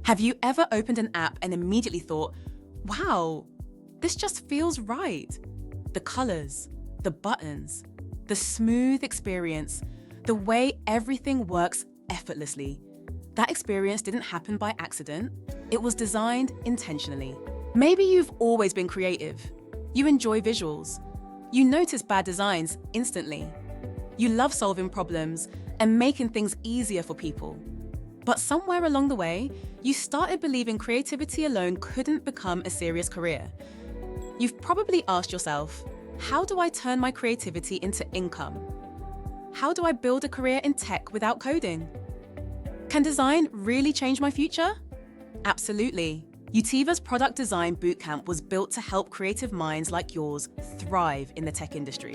Have you ever opened an app and immediately thought, wow, this just feels right? The colors, the buttons, the smooth experience, the way everything works effortlessly. That experience didn't happen by accident. It was designed intentionally. Maybe you've always been creative. You enjoy visuals. You notice bad designs instantly. You love solving problems and making things easier for people. But somewhere along the way, you started believing creativity alone couldn't become a serious career. You've probably asked yourself, how do I turn my creativity into income? How do I build a career in tech without coding? Can design really change my future? Absolutely. Utiva's product design bootcamp was built to help creative minds like yours thrive in the tech industry.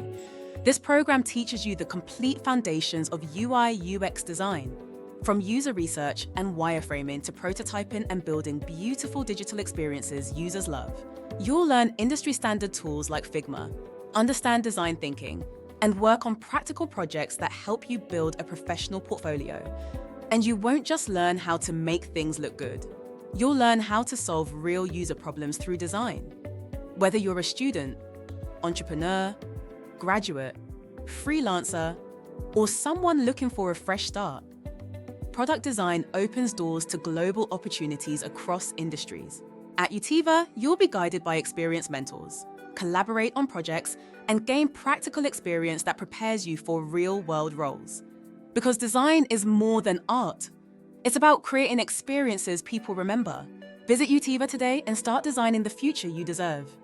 This program teaches you the complete foundations of UI/UX design, from user research and wireframing to prototyping and building beautiful digital experiences users love. You'll learn industry-standard tools like Figma, understand design thinking, and work on practical projects that help you build a professional portfolio. And you won't just learn how to make things look good. You'll learn how to solve real user problems through design. Whether you're a student, entrepreneur, graduate, freelancer, or someone looking for a fresh start, product design opens doors to global opportunities across industries. At Utiva, you'll be guided by experienced mentors, collaborate on projects, and gain practical experience that prepares you for real-world roles. Because design is more than art. It's about creating experiences people remember. Visit Utiva today and start designing the future you deserve.